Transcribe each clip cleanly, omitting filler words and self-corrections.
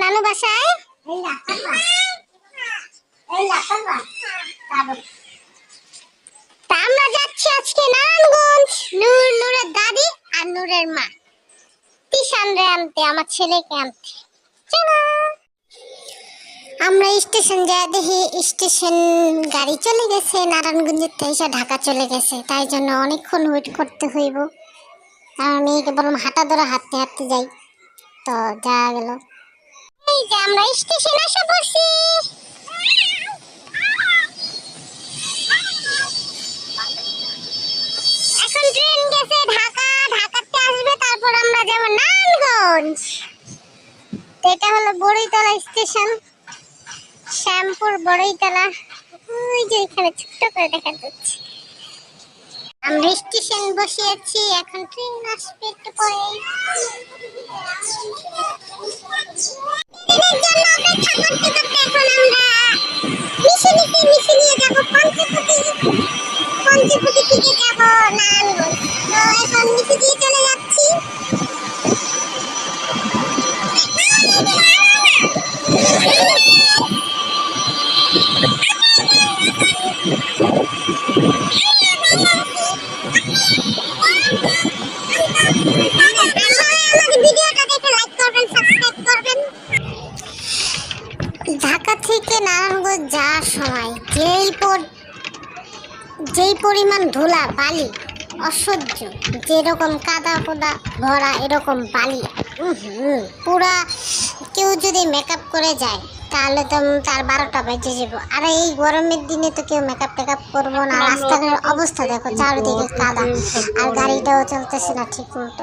নানু বাসায়? আমরা যাচ্ছি আজকে নারায়ণগঞ্জ নূরের দাদি আর নূরের মা তিশানরে আনতে, আমার ছেলেকে আনতে। চলো আমরা স্টেশন যাই, দেখি স্টেশন গাড়ি চলে গেছে, নারায়ণগঞ্জের থেকে ঢাকা চলে গেছে, তাই জন্য অনেকক্ষণ ওয়েট করতে হইব। আমি বললাম হাঁটা ধরে হাঁটতে হাঁটতে যাই, তো যাওয়া গেল। এই যে আমরা স্টেশন এসে পড়ছি। এখন ট্রেন গেছে ঢাকা, ঢাকাতে আসবে, তারপর আমরা যাব নারায়ণগঞ্জ। এটা হলো বড়ইতলা স্টেশন, শ্যামপুর বড়ইতলা। ওই যে এখানে ছোট্ট করে দেখা যাচ্ছে। আমরা স্টেশন বসিয়েছি, এখন ট্রেন আসবে একটু পরে। ট্রেনের জন্য অপেক্ষা করতে করতে এখন আমরা মিশনিয়ে যাব পঞ্চবটি থেকে যাব নারায়ণগঞ্জ। তো এখন মিশি দিয়ে চলে যাচ্ছি। ঢাকা থেকে নারায়ণগঞ্জ যাওয়ার সময় যেই পরিমাণ ধুলা বালি অসহ্য, যেরকম কাদা কোদা ভরা এরকম বালি, পুরা কেউ যদি মেকআপ করে যায় তাহলে তো তার 12টা বেজে যাব। আর এই গরমের দিনে তো কেউ মেকআপ টেকআপ করবো না। রাস্তাঘাটের অবস্থা দেখো, চারিদিকে কাদা, আর গাড়িটাও চলতেছে না ঠিক মতো।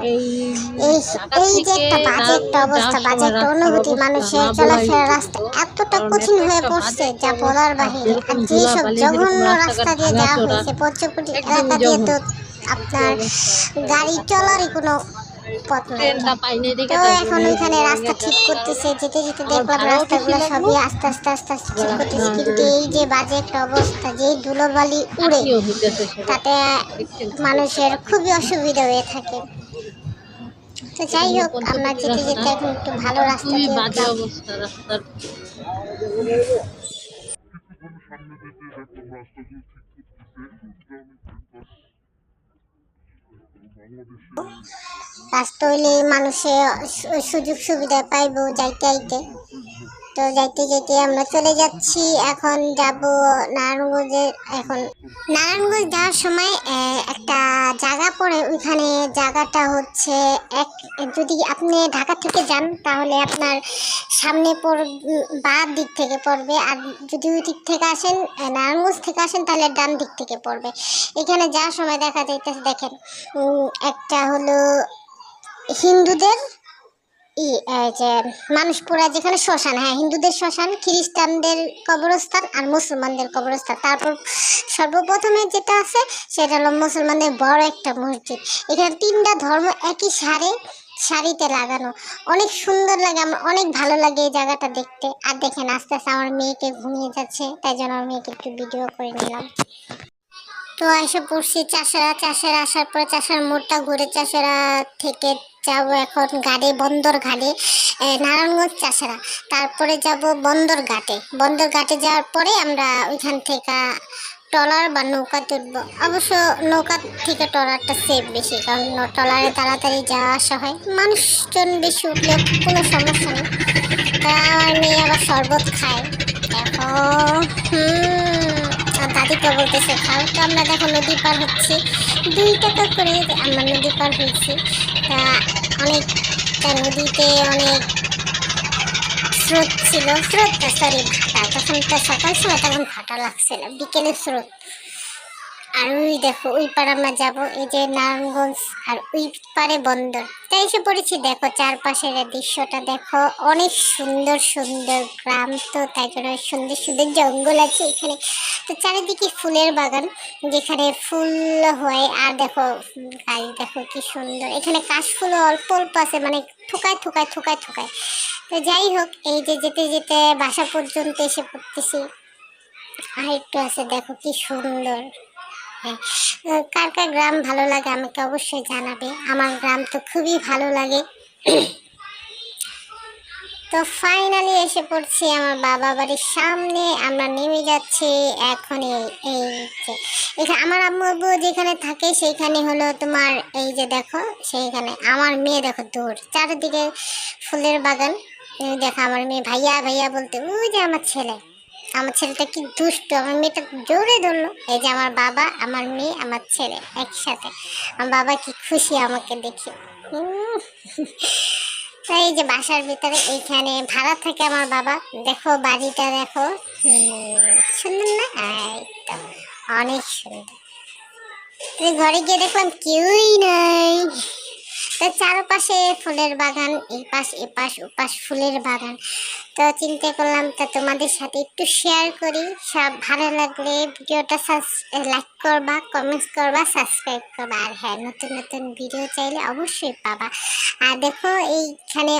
এই যে একটা বাজে একটা অবস্থা, বাজে একটা অনুভূতি, মানুষের চলাফেরা রাস্তা এতটা কঠিন হয়ে পড়ছে যা বলার বাহিরে। আর যেসব জঘন্য রাস্তা দিয়ে যাওয়া হয়েছে, পঞ্চবটি এলাকা দিয়ে তো আপনার গাড়ি চলারই কোনো পথ নাই। তো এখন ওইখানে রাস্তা ঠিক করতেছে, যেতে যেতে দেখলাম রাস্তাগুলো সবই আস্তে আস্তে ঠিক করতেছে। কিন্তু এই যে বাজে একটা অবস্থা, যে ধুলোবালি উড়ে, তাতে মানুষের খুবই অসুবিধা হয়ে থাকে। তো যাই হোক, আমরা যেতে যেতে এখন একটু ভালো রাস্তা দিয়ে রাস্তা হইলে মানুষের সুযোগ সুবিধা পাইব যাইতে আইতে। তো যাইতে যেতে আমরা চলে যাচ্ছি, এখন যাব নারায়ণগঞ্জে। এখন নারায়ণগঞ্জ যাওয়ার সময় একটা জায়গা পড়ে, ওইখানে জায়গাটা হচ্ছে যদি আপনি ঢাকা থেকে যান তাহলে আপনার সামনে বাঁ দিক থেকে পড়বে, আর যদি ওই দিক থেকে আসেন, নারায়ণগঞ্জ থেকে আসেন, তাহলে ডান দিক থেকে পড়বে। এখানে যাওয়ার সময় দেখা যাইতেছে, দেখেন একটা হলো হিন্দুদের যে মানুষপুরা যেখানে শ্মশান, হ্যাঁ হিন্দুদের শ্মশান, খ্রিস্টানদের কবরস্থান আর মুসলমানদের কবরস্থান। তারপর সর্বপ্রথমে যেটা আছে সেটা হলো মুসলমানদের বড় একটা মসজিদ। এখানে 3টা ধর্ম একই সারিতে লাগানো, অনেক সুন্দর লাগে, আমার অনেক ভালো লাগে এই জায়গাটা দেখতে। আর দেখেন আস্তে আস্তে আমার মেয়েকে ঘুমিয়ে যাচ্ছে, তাই জন্য আমার মেয়েকে একটু ভিডিও করে নিলাম। তো এসে পড়ছি চাষেরা আসার পরে চাষের মোড়টা ঘুরে চাষেরা থেকে যাব এখন বন্দর ঘাটে, নারায়ণগঞ্জ চাষেরা। তারপরে যাব বন্দর ঘাটে যাওয়ার পরে আমরা ওইখান থেকে ট্রলার বা নৌকা তুলবো। অবশ্য নৌকা থেকে ট্রলারটা সেফ বেশি, কারণ ট্রলারে তাড়াতাড়ি যাওয়া আসা হয়, মানুষজন বেশি উঠলে কোনো সমস্যা নেই। তা আমার মেয়ে আবার শরবত খায় এখন, দাদিকে বলতেছে খাও। তো আমরা দেখো নদী পার হচ্ছি, 2 টাকা করে আমরা নদী পার হয়েছি। তা অনেকটা নদীতে অনেক স্রোত ছিল, ভাটা, তখন তো সকাল সময় তখন ভাটা লাগছিল, বিকেলে স্রোত। আর ওই দেখো ওই পারে আমরা যাবো, এই যে নারায়ণগঞ্জ, আর ওই পারে বন্দর। তাই এসে পড়েছি, দেখো চারপাশের দৃশ্যটা দেখো, অনেক সুন্দর সুন্দর গ্রাম, তো তাই জন্য সুন্দর সুন্দর জঙ্গল আছে এখানে। তো চারিদিকে ফুলের বাগান, যেখানে ফুল হয়। আর দেখো গাছ দেখো কি সুন্দর, এখানে কাশফুলও অল্প অল্প আছে, মানে থোকায়। তো যাই হোক, এই যে যেতে যেতে বাসা পর্যন্ত এসে পড়তেছি। আর একটু আছে, দেখো কি সুন্দর। কার কার গ্রাম ভালো লাগে আমাকে অবশ্যই জানাবে, আমার গ্রাম তো খুবই ভালো লাগে। তো তো ফাইনালি এসে পড়ছি আমার বাবা বাড়ির সামনে। আমরা নেমে যাচ্ছি এখন। এই যে এখানে আমার আম্মু আব্বু যেখানে থাকে সেইখানে হলো তোমার এই যে দেখো, সেইখানে আমার মেয়ে দেখো দূর চারিদিকে ফুলের বাগান। এই দেখো আমার মেয়ে ভাইয়া ভাইয়া বলতে, ওই যে আমার ছেলেটা কি দুষ্ট, আমার মেয়েটা জোরে ধরলো। এই যে আমার বাবা, আমার মেয়ে, আমার ছেলে একসাথে। আমার বাবা কি খুশি আমাকে দেখে। উম, তো এই যে বাসার ভিতরে এইখানে ভাড়া থাকে আমার বাবা। দেখো বাড়িটা দেখো, সুন্দর না? এই তো অনেক সুন্দর। তো ঘরে গিয়ে দেখলাম কেউই নাই। তো চারপাশে ফুলের বাগান, এই পাশ এপাশ ওপাশ ফুলের বাগান। তো চিন্তা করলাম তো তোমাদের সাথে একটু শেয়ার করি। সব ভালো লাগলে ভিডিওটা লাইক করবা, কমেন্টস করবা, সাবস্ক্রাইব করবা। আর হ্যাঁ, নতুন নতুন ভিডিও চাইলে অবশ্যই পাবা। আর দেখো এইখানে